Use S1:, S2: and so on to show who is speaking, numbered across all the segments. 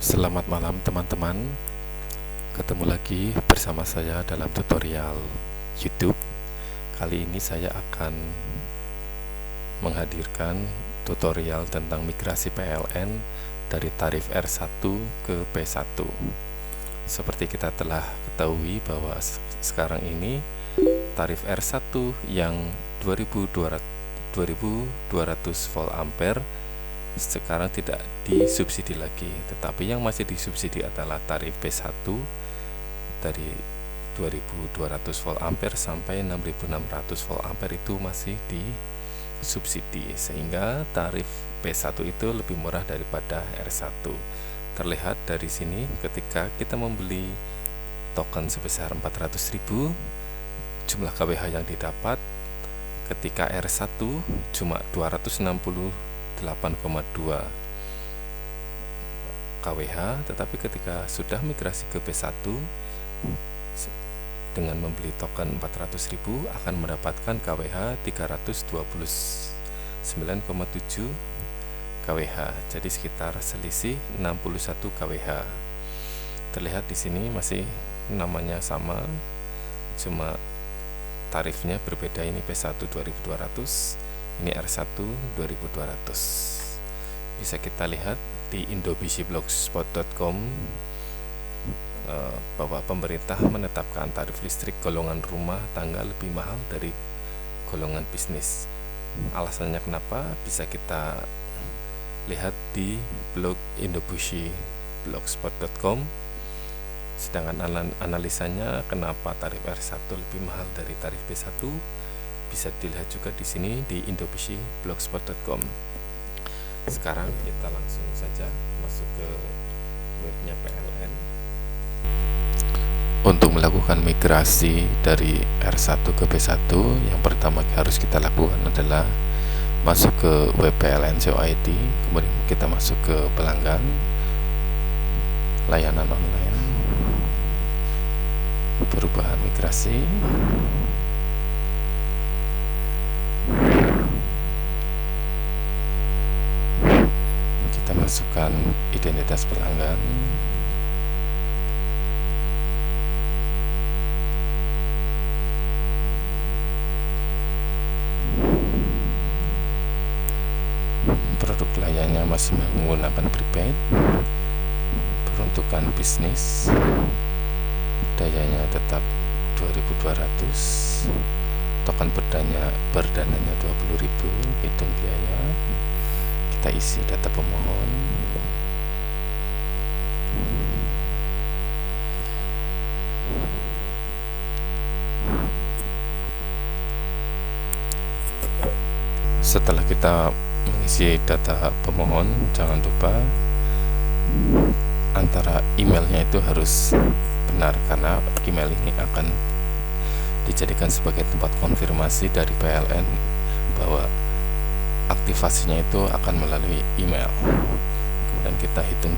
S1: Selamat malam teman-teman. Ketemu lagi bersama saya dalam tutorial YouTube. Kali ini saya akan menghadirkan tutorial tentang migrasi PLN dari tarif R1 ke P1. Seperti kita telah ketahui bahwa sekarang ini tarif R1 yang 2200 volt ampere sekarang tidak disubsidi lagi, tetapi yang masih disubsidi adalah tarif P1 dari 2200 volt ampere sampai 6600 volt ampere itu masih disubsidi, sehingga tarif P1 itu lebih murah daripada R1. Terlihat dari sini ketika kita membeli token sebesar 400.000, jumlah kWh yang didapat ketika R1 cuma 268,2 kWh, tetapi ketika sudah migrasi ke P1 dengan membeli token 400.000 akan mendapatkan kWh 329,7 kWh, jadi sekitar selisih 61 kWh. Terlihat di sini masih namanya sama, cuma tarifnya berbeda. Ini P1 2200, ini R1 2200. Bisa kita lihat di indobisi.blogspot.com bahwa pemerintah menetapkan tarif listrik golongan rumah tangga lebih mahal dari golongan bisnis. Alasannya kenapa bisa kita lihat di blog indobisi.blogspot.com. Sedangkan analisanya kenapa tarif R1 lebih mahal dari tarif P1 bisa dilihat juga di sini di indobisi.blogspot.com. Sekarang kita langsung saja masuk ke webnya PLN. Untuk melakukan migrasi dari R1 ke P1, yang pertama harus kita lakukan adalah masuk ke web PLN CO.id, kemudian kita masuk ke pelanggan, layanan online, perubahan migrasi, kita masukkan identitas pelanggan, produk layannya masih menggunakan prepaid, peruntukan bisnis, dayanya tetap 2200, token berdananya 20.000, hitung biaya, kita isi data pemohon, setelah kita mengisi data pemohon, jangan lupa antara emailnya itu harus benar, karena email ini akan dijadikan sebagai tempat konfirmasi dari PLN bahwa aktivasinya itu akan melalui email. Kemudian kita hitung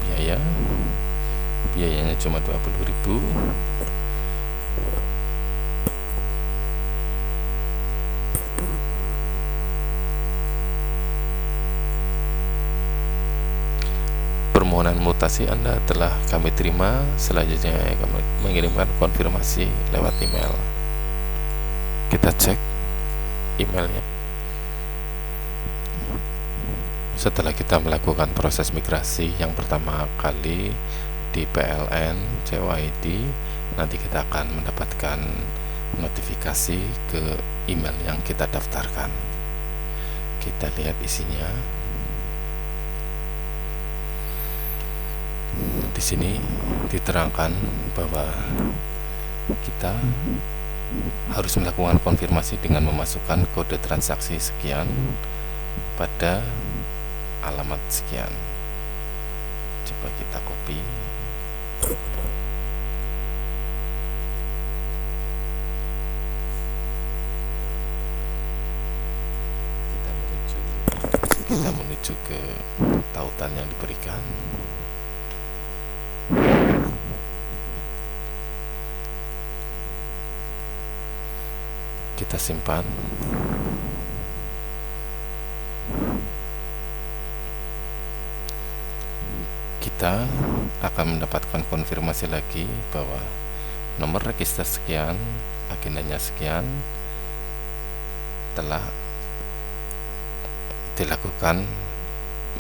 S1: biayanya cuma 20.000. Permohonan mutasi Anda telah kami terima. Selanjutnya kami mengirimkan konfirmasi lewat email. Kita cek emailnya. Setelah kita melakukan proses migrasi yang pertama kali di PLN CO.id, nanti kita akan mendapatkan notifikasi ke email yang kita daftarkan. Kita lihat isinya. Di sini diterangkan bahwa kita harus melakukan konfirmasi dengan memasukkan kode transaksi sekian pada alamat sekian. Coba kita copy. Kita menuju ke tautan yang diberikan. Kita simpan. kita akan mendapatkan konfirmasi lagi bahwa nomor register sekian, agendanya sekian, telah dilakukan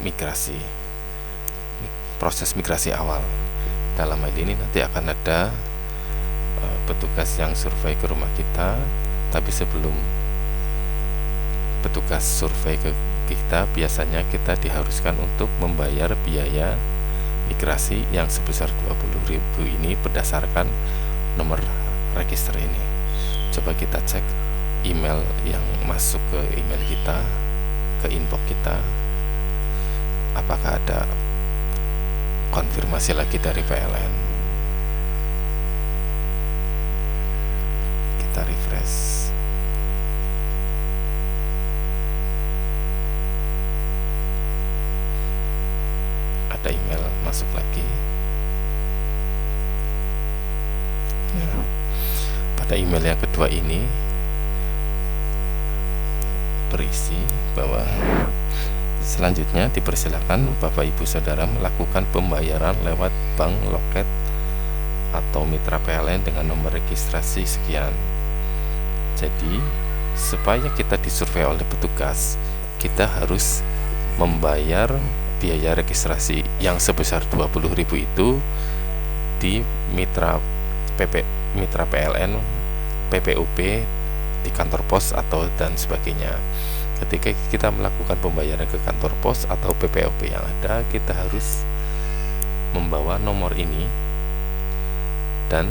S1: migrasi, proses migrasi awal. Dalam hal ini nanti akan ada petugas yang survei ke rumah kita, tapi sebelum petugas survei ke kita, biasanya kita diharuskan untuk membayar biaya migrasi yang sebesar 20.000 ini berdasarkan nomor register ini. Coba kita cek email yang masuk ke email kita, ke inbox kita, apakah ada konfirmasi lagi dari PLN. Kita refresh. Ada email masuk lagi. Nah, pada email yang kedua ini berisi bahwa selanjutnya dipersilakan Bapak Ibu Saudara melakukan pembayaran lewat bank loket atau mitra PLN dengan nomor registrasi sekian. Jadi supaya kita disurvei oleh petugas, kita harus membayar biaya registrasi yang sebesar 20.000 itu di mitra PLN, PPOP, di kantor pos atau dan sebagainya. Ketika kita melakukan pembayaran ke kantor pos atau PPOP yang ada, kita harus membawa nomor ini dan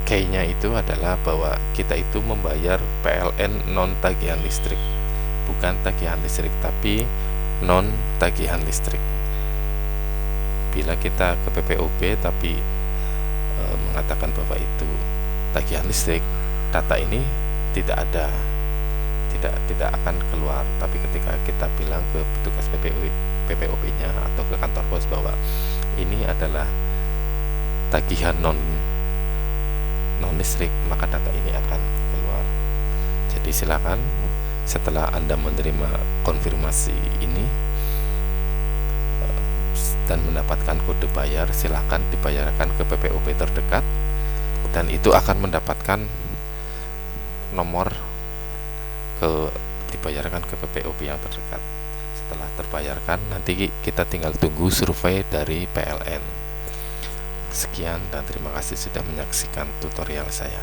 S1: key-nya itu adalah bahwa kita itu membayar PLN non tagihan listrik, bukan tagihan listrik tapi non tagihan listrik. Bila kita ke PPOP tapi mengatakan bahwa itu tagihan listrik, data ini tidak ada, tidak akan keluar. Tapi ketika kita bilang ke petugas PPOP-nya atau ke kantor pos bahwa ini adalah tagihan non listrik, maka data ini akan keluar. Jadi silakan setelah Anda menerima konfirmasi ini dan mendapatkan kode bayar, silakan dibayarkan ke PPOP terdekat dan itu akan mendapatkan nomor dibayarkan ke PPOP yang terdekat. Setelah terbayarkan, nanti kita tinggal tunggu survei dari PLN. Sekian dan terima kasih sudah menyaksikan tutorial saya.